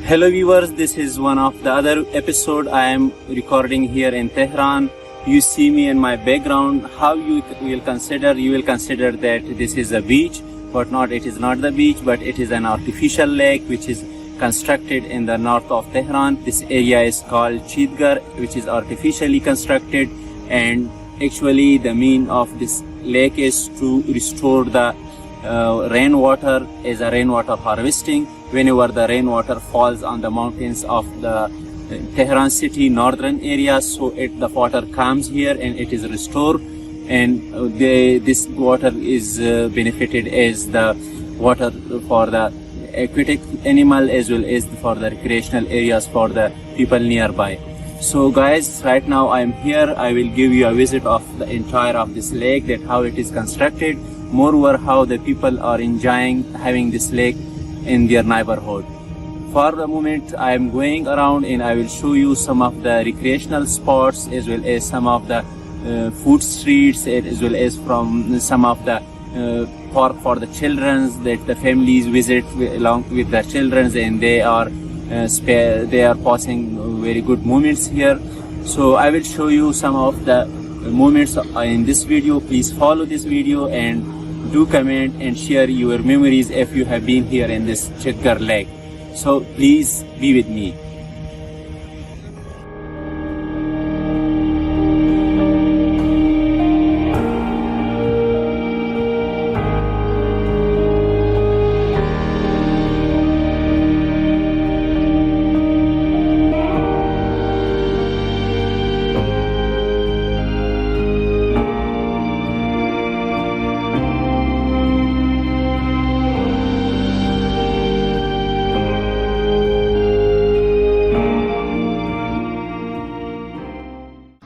Hello viewers, this is one of the other episode I am recording here in Tehran. You see me in my background. How you will consider that this is a beach, but it is not the beach, but it is an artificial lake which is constructed in the north of Tehran. This area is called Chitgar, which is artificially constructed, and actually the mean of this lake is to restore the rainwater as a rainwater harvesting. Whenever the rainwater falls on the mountains of the Tehran city northern area, so the water comes here and it is restored, and this water is benefited as the water for the aquatic animal as well as for the recreational areas for the people nearby. So guys, right now I am here. I will give you a visit of the entire of this lake, that how it is constructed, moreover how the people are enjoying having this lake in their neighborhood. For the moment I am going around and I will show you some of the recreational spots as well as some of the food streets, as well as from some of the park for the children that the families visit along with their children, and they are passing very good moments here. So I will show you some of the moments in this video. Please follow this video and do comment and share your memories if you have been here in this Chitgar lake. So please be with me.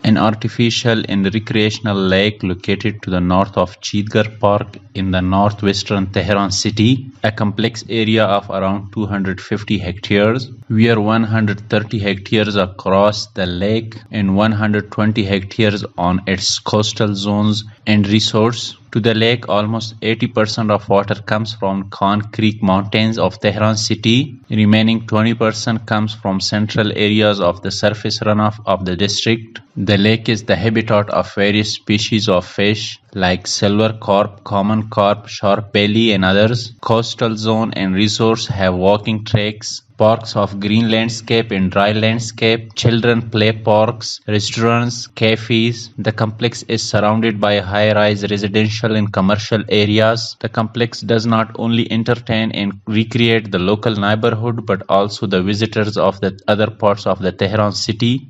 An artificial and recreational lake located to the north of Chitgar Park in the northwestern Tehran city, a complex area of around 250 hectares, where 130 hectares across the lake and 120 hectares on its coastal zones and resorts. To the lake, almost 80% of water comes from Khan Creek mountains of Tehran city. Remaining 20% comes from central areas of the surface runoff of the district. The lake is the habitat of various species of fish like silver carp, common carp, shark belly and others. Coastal zone and resorts have walking tracks, parks of green landscape and dry landscape, children play parks, restaurants, cafes. The complex is surrounded by high-rise residential and commercial areas. The complex does not only entertain and recreate the local neighborhood but also the visitors of the other parts of the Tehran city.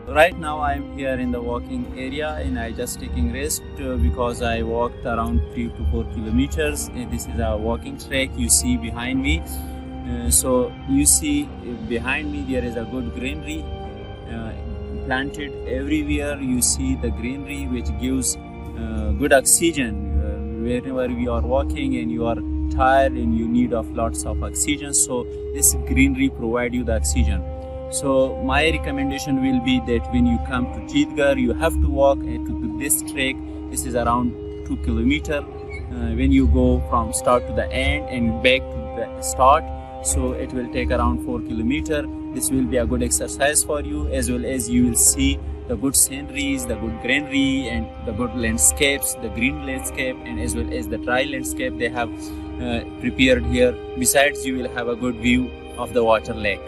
Right now I am here in the walking area and I just taking rest because I walked around 3 to 4 kilometers. This is a walking track you see behind me. So you see behind me there is a good greenery planted everywhere. You see the greenery which gives good oxygen wherever we are walking and you are tired and you need of lots of oxygen. So this greenery provide you the oxygen. So my recommendation will be that when you come to Chitgar, you have to walk to this track. This is around 2 kilometers. When you go from start to the end and back to the start, so it will take around 4 kilometers. This will be a good exercise for you, as well as you will see the good sceneries, the good greenery and the good landscapes, the green landscape and as well as the dry landscape they have prepared here. Besides, you will have a good view of the water lake.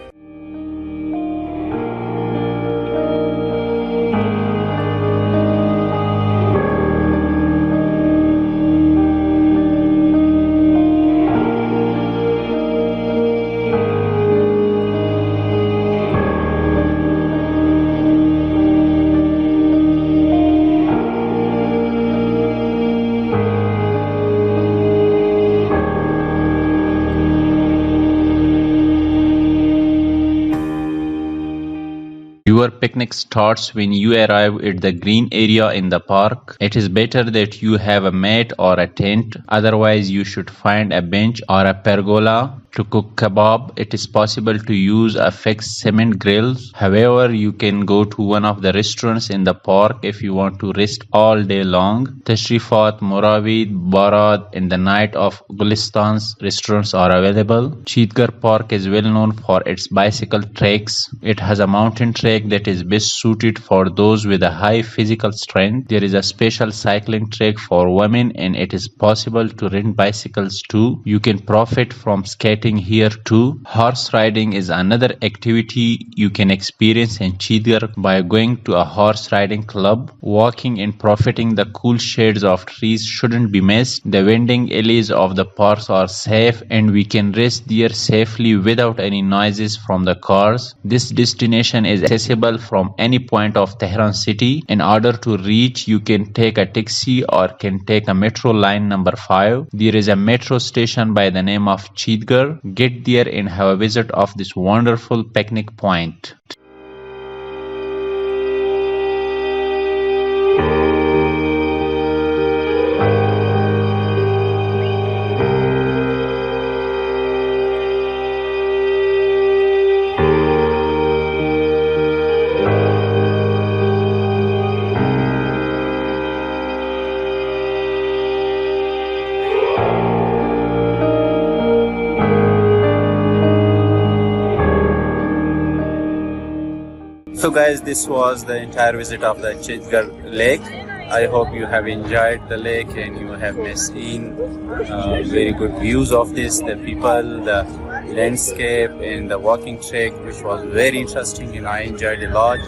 picnic starts when you arrive at the green area in the park. It is better that you have a mat or a tent, otherwise you should find a bench or a pergola to cook kebab. It is possible to use a fixed cement grill. However, you can go to one of the restaurants in the park if you want to rest all day long. Tashrifat, Muravid, Barad, and the Night of Gulistan's restaurants are available. Chitgar Park is well known for its bicycle tracks. It has a mountain track that is best suited for those with a high physical strength. There is a special cycling track for women, and it is possible to rent bicycles too. You can profit from skating here too. Horse riding is another activity you can experience in Chitgar by going to a horse riding club. Walking and profiting the cool shades of trees shouldn't be missed. The vending alleys of the parks are safe and we can rest there safely without any noises from the cars. This destination is accessible from any point of Tehran city. In order to reach, you can take a taxi or can take a metro line number 5. There is a metro station by the name of Chitgar. Get there and have a visit of this wonderful picnic point. So guys, this was the entire visit of the Chitgar lake. I hope you have enjoyed the lake and you have seen very good views of this, the people, the landscape and the walking track, which was very interesting and I enjoyed a lot.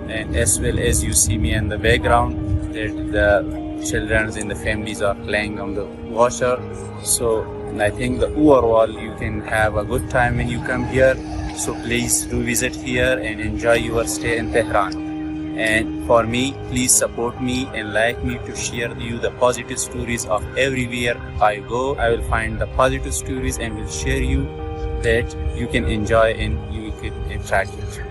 And as well as you see me in the background that the children and the families are playing on the water. So I think the overall you can have a good time when you come here. So please do visit here and enjoy your stay in Tehran. And for me, please support me and like me to share you the positive stories of everywhere I go. I will find the positive stories and will share you that you can enjoy and you can interact with.